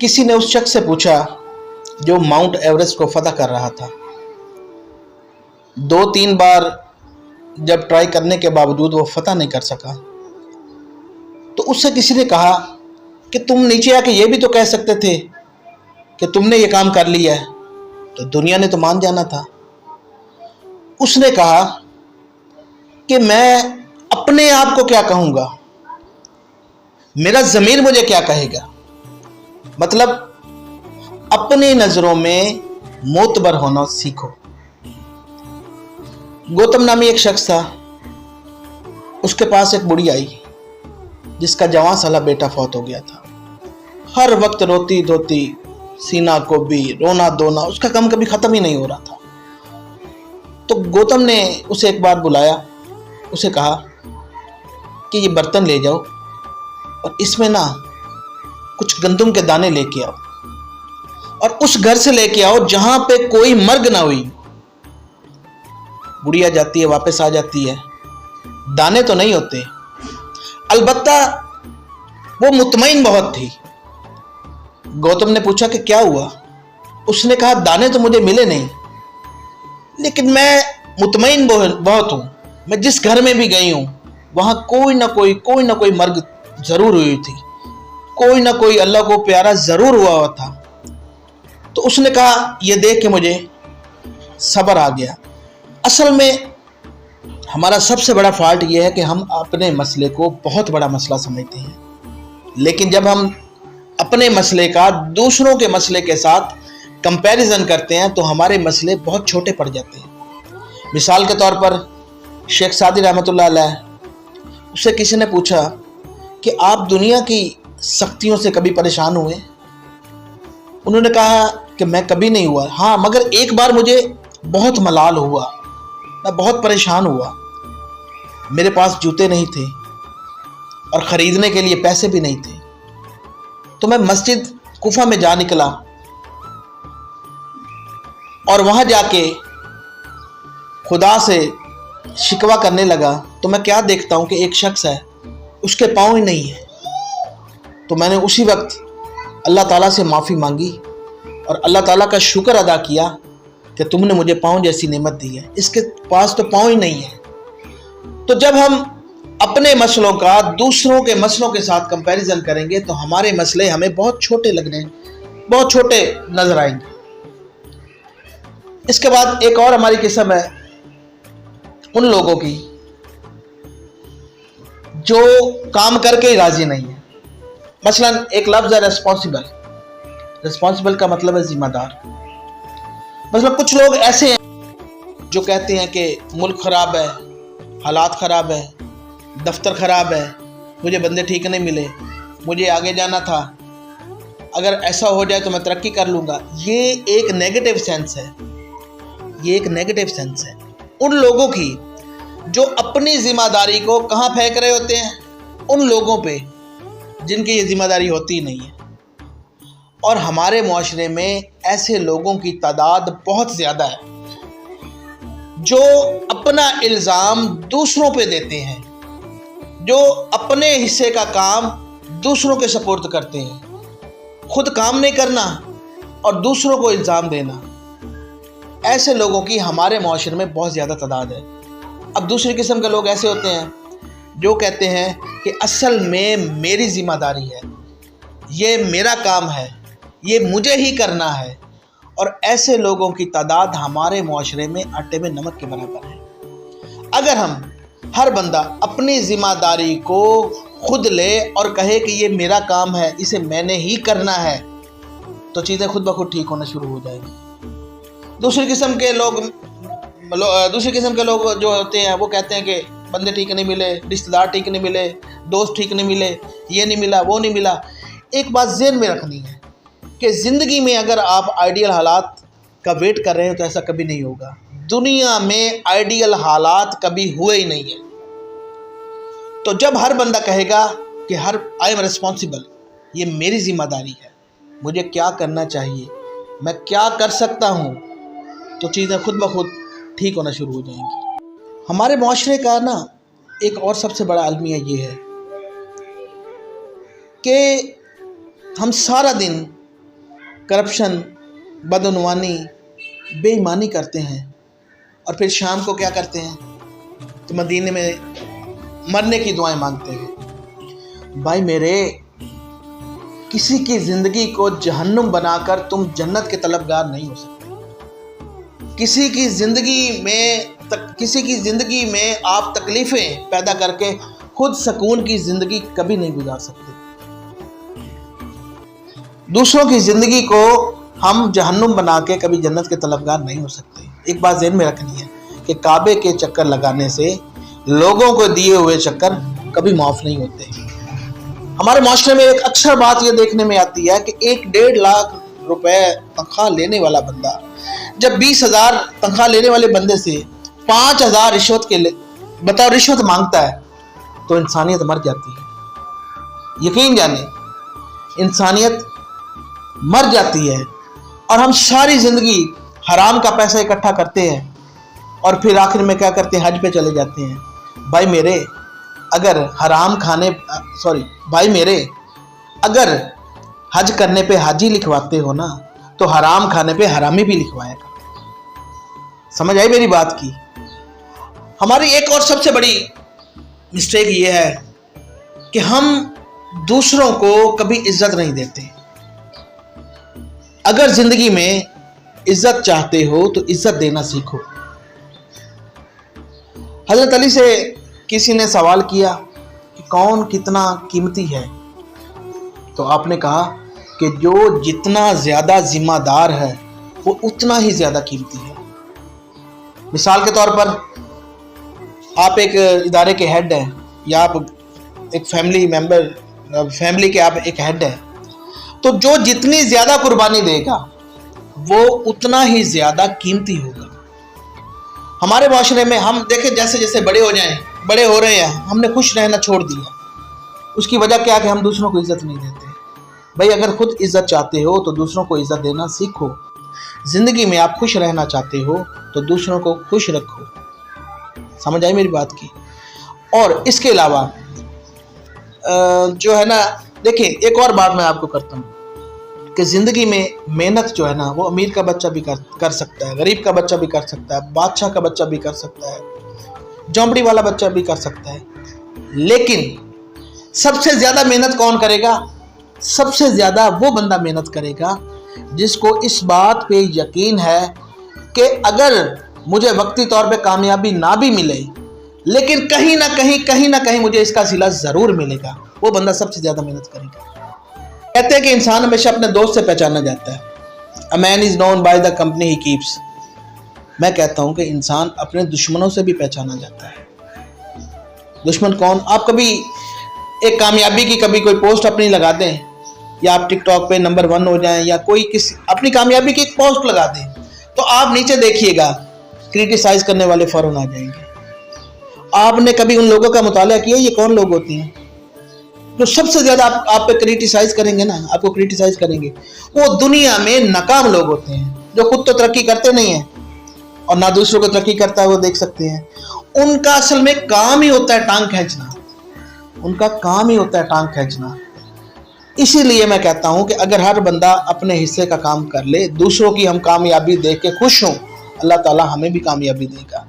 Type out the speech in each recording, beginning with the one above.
किसी ने उस शख्स से पूछा जो माउंट एवरेस्ट को फतह कर रहा था। 2-3 बार जब ट्राई करने के बावजूद वो फतह नहीं कर सका, तो उससे किसी ने कहा कि तुम नीचे आके ये भी तो कह सकते थे कि तुमने ये काम कर लिया है, तो दुनिया ने तो मान जाना था। उसने कहा कि मैं अपने आप को क्या कहूँगा, मेरा ज़मीर मुझे क्या कहेगा। मतलब अपनी नज़रों में मोतबर होना सीखो। गौतम नामी एक शख्स था, उसके पास एक बुढ़ी आई जिसका जवान साला बेटा फौत हो गया था। हर वक्त रोती धोती, सीना को भी रोना धोना, उसका काम कभी ख़त्म ही नहीं हो रहा था। तो गौतम ने उसे एक बार बुलाया, उसे कहा कि ये बर्तन ले जाओ और इसमें ना कुछ गंदम के दाने लेके आओ और उस घर से लेके आओ जहां पे कोई मर्ग ना हुई। बुढ़िया जाती है, वापस आ जाती है, दाने तो नहीं होते, अलबत्ता वो मुतमईन बहुत थी। गौतम ने पूछा कि क्या हुआ। उसने कहा दाने तो मुझे मिले नहीं, लेकिन मैं मुतमईन बहुत हूं। मैं जिस घर में भी गई हूं वहां कोई ना कोई मर्ग जरूर हुई थी, कोई ना कोई अल्लाह को प्यारा जरूर हुआ था। तो उसने कहा यह देख के मुझे सब्र आ गया। असल में हमारा सबसे बड़ा फॉल्ट यह है कि हम अपने मसले को बहुत बड़ा मसला समझते हैं, लेकिन जब हम अपने मसले का दूसरों के मसले के साथ कंपैरिजन करते हैं तो हमारे मसले बहुत छोटे पड़ जाते हैं। मिसाल के तौर पर शेख सादी रहमतुल्लाह अलैह, उससे किसी ने पूछा कि आप दुनिया की सख्तियों से कभी परेशान हुए? उन्होंने कहा कि मैं कभी नहीं हुआ, हाँ मगर एक बार मुझे बहुत मलाल हुआ, मैं बहुत परेशान हुआ। मेरे पास जूते नहीं थे और ख़रीदने के लिए पैसे भी नहीं थे, तो मैं मस्जिद कुफा में जा निकला और वहाँ जाके खुदा से शिकवा करने लगा। तो मैं क्या देखता हूँ कि एक शख्स है, उसके पाँव ही नहीं है। तो मैंने उसी वक्त अल्लाह ताला से माफ़ी मांगी और अल्लाह ताला का शुक्र अदा किया कि तुमने मुझे पाँव जैसी नेमत दी है, इसके पास तो पाँव ही नहीं है। तो जब हम अपने मसलों का दूसरों के मसलों के साथ कंपैरिजन करेंगे तो हमारे मसले हमें बहुत छोटे बहुत छोटे नजर आएंगे। इसके बाद एक और हमारी किस्म है उन लोगों की जो काम करके ही राजी नहीं है। मसलन एक लफ्ज़ है रिस्पॉन्सिबल का मतलब है जिम्मेदार। मतलब कुछ लोग ऐसे हैं जो कहते हैं कि मुल्क ख़राब है, हालात ख़राब है, दफ्तर ख़राब है, मुझे बंदे ठीक नहीं मिले, मुझे आगे जाना था, अगर ऐसा हो जाए तो मैं तरक्की कर लूँगा। ये एक नेगेटिव सेंस है, ये एक नेगेटिव सेंस है उन लोगों की जो अपनी ज़िम्मेदारी को कहाँ फेंक रहे होते हैं, उन लोगों पे जिनकी ये ज़िम्मेदारी होती नहीं है। और हमारे मुआशरे में ऐसे लोगों की तादाद बहुत ज़्यादा है जो अपना इल्ज़ाम दूसरों पे देते हैं, जो अपने हिस्से का काम दूसरों के सपोर्ट करते हैं, खुद काम नहीं करना और दूसरों को इल्ज़ाम देना। ऐसे लोगों की हमारे मुआशरे में बहुत ज़्यादा तादाद है। अब दूसरी किस्म के लोग ऐसे होते हैं जो कहते हैं कि असल में मेरी ज़िम्मेदारी है, ये मेरा काम है, ये मुझे ही करना है। और ऐसे लोगों की तादाद हमारे मुआशरे में आटे में नमक के बराबर है। अगर हम हर बंदा अपनी ज़िम्मेदारी को खुद ले और कहे कि ये मेरा काम है, इसे मैंने ही करना है, तो चीज़ें खुद ब खुद ठीक होना शुरू हो जाएगी। दूसरी किस्म के लोग जो होते हैं वो कहते हैं कि बंदे ठीक नहीं मिले, रिश्तेदार ठीक नहीं मिले, दोस्त ठीक नहीं मिले, ये नहीं मिला, वो नहीं मिला। एक बात ज़हन में रखनी है कि ज़िंदगी में अगर आप आइडियल हालात का वेट कर रहे हो तो ऐसा कभी नहीं होगा। दुनिया में आइडियल हालात कभी हुए ही नहीं है। तो जब हर बंदा कहेगा कि आई एम रिस्पॉन्सिबल, ये मेरी ज़िम्मेदारी है, मुझे क्या करना चाहिए, मैं क्या कर सकता हूँ, तो चीज़ें खुद ब खुद ठीक होना शुरू हो जाएंगी। हमारे माशरे का ना एक और सबसे बड़ा अलमिया ये है कि हम सारा दिन करप्शन, बदعنवानी, बेईमानी करते हैं और फिर शाम को क्या करते हैं, तो मदीने में मरने की दुआएं मांगते हैं। भाई मेरे, किसी की ज़िंदगी को जहन्नुम बनाकर तुम जन्नत के तलबगार नहीं हो सकते। किसी की ज़िंदगी में आप तकलीफ़ें पैदा करके खुद सुकून की ज़िंदगी कभी नहीं गुजार सकते। दूसरों की ज़िंदगी को हम जहन्नुम बना के कभी जन्नत के तलबगार नहीं हो सकते। एक बात ज़हन में रखनी है कि काबे के चक्कर लगाने से लोगों को दिए हुए चक्कर कभी माफ़ नहीं होते। हमारे माशरे में एक अक्सर बात ये देखने में आती है कि 1-1.5 लाख रुपए तनख्वाह लेने वाला बंदा जब 20,000 तनख्वाह लेने वाले बंदे से 5,000 रिश्वत के बतौर रिश्वत मांगता है तो इंसानियत मर जाती है। यकीन जाने, इंसानियत मर जाती है। और हम सारी ज़िंदगी हराम का पैसा इकट्ठा करते हैं और फिर आखिर में क्या करते हैं, हज पे चले जाते हैं। भाई मेरे, अगर हज करने पे हाजी लिखवाते हो ना, तो हराम खाने पे हरामी भी लिखवाया करो। समझ आई मेरी बात की? हमारी एक और सबसे बड़ी मिस्टेक ये है कि हम दूसरों को कभी इज्जत नहीं देते। अगर जिंदगी में इज्जत चाहते हो तो इज्जत देना सीखो। हजरत अली से किसी ने सवाल किया कि कौन कितना कीमती है, तो आपने कहा कि जो जितना ज़्यादा जिम्मेदार है वो उतना ही ज़्यादा कीमती है। मिसाल के तौर पर आप एक इदारे के हेड हैं या आप एक फैमिली के आप एक हेड हैं, तो जो जितनी ज़्यादा कुर्बानी देगा वो उतना ही ज़्यादा कीमती होगा। हमारे माशरे में हम देखें, जैसे जैसे बड़े हो रहे हैं, हमने खुश रहना छोड़ दिया। उसकी वजह क्या है कि हम दूसरों को इज़्ज़त नहीं देते। भाई अगर खुद इज़्ज़त चाहते हो तो दूसरों को इज़्ज़त देना सीखो। ज़िंदगी में आप खुश रहना चाहते हो तो दूसरों को खुश रखो। समझ आई मेरी बात की? और इसके अलावा जो है ना, देखिए एक और बात मैं आपको करता हूँ कि ज़िंदगी में मेहनत जो है ना, वो अमीर का बच्चा भी कर सकता है, गरीब का बच्चा भी कर सकता है, बादशाह का बच्चा भी कर सकता है, झोंपड़ी वाला बच्चा भी कर सकता है। लेकिन सबसे ज़्यादा मेहनत कौन करेगा? सबसे ज़्यादा वो बंदा मेहनत करेगा जिसको इस बात पे यकीन है कि अगर मुझे वक्ती तौर पे कामयाबी ना भी मिले, लेकिन कहीं ना कहीं मुझे इसका सिला ज़रूर मिलेगा। वो बंदा सबसे ज़्यादा मेहनत करेगा। कहते हैं कि इंसान हमेशा अपने दोस्त से पहचाना जाता है। A man is known by the company he keeps. मैं कहता हूँ कि इंसान अपने दुश्मनों से भी पहचाना जाता है। दुश्मन कौन? आप कभी एक कामयाबी की कभी कोई पोस्ट अपनी लगा दें, या आप टिकटॉक पे नंबर 1 हो जाएं, या कोई किसी अपनी कामयाबी की एक पोस्ट लगा दें, तो आप नीचे देखिएगा क्रिटिसाइज करने वाले फौरन आ जाएंगे। आपने कभी उन लोगों का मुताला किया ये कौन लोग होते हैं जो सबसे ज़्यादा आप पे क्रिटिसाइज करेंगे ना, आपको क्रिटिसाइज करेंगे? वो दुनिया में नाकाम लोग होते हैं जो खुद तो तरक्की करते नहीं हैं और ना दूसरों को तरक्की करता है वो देख सकते हैं। उनका असल में काम ही होता है टांग खींचना। उनका काम ही होता है टांग खींचना। इसीलिए मैं कहता हूं कि अगर हर बंदा अपने हिस्से का काम कर ले, दूसरों की हम कामयाबी देख के खुश हों, अल्लाह ताला हमें भी कामयाबी देगा।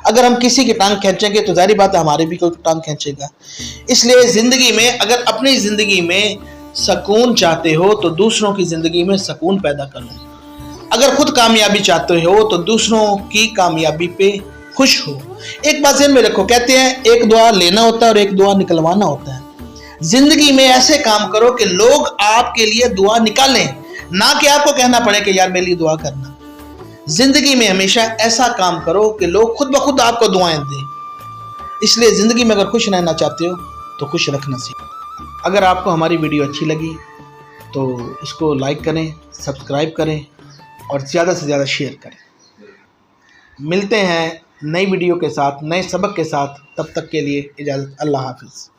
अगर हम किसी की टांग खींचेंगे तो जाहिर बात है हमारी भी कोई टांग खींचेगा। इसलिए ज़िंदगी में अगर अपनी ज़िंदगी में सुकून चाहते हो तो दूसरों की ज़िंदगी में सुकून पैदा करो। अगर खुद कामयाबी चाहते हो तो दूसरों की कामयाबी पे खुश हो। एक बात ज़हन में रखो, कहते हैं एक दुआ लेना होता है और एक दुआ निकलवाना होता है। ज़िंदगी में ऐसे काम करो कि लोग आपके लिए दुआ निकालें, ना कि आपको कहना पड़े कि यार मेरे लिए दुआ करना। ज़िंदगी में हमेशा ऐसा काम करो कि लोग खुद ब खुद आपको दुआएं दें। इसलिए ज़िंदगी में अगर खुश रहना चाहते हो तो खुश रखना सीखो। अगर आपको हमारी वीडियो अच्छी लगी तो इसको लाइक करें, सब्सक्राइब करें और ज़्यादा से ज़्यादा शेयर करें। मिलते हैं नई वीडियो के साथ, नए सबक के साथ। तब तक के लिए इजाज़त। अल्लाह हाफिज़।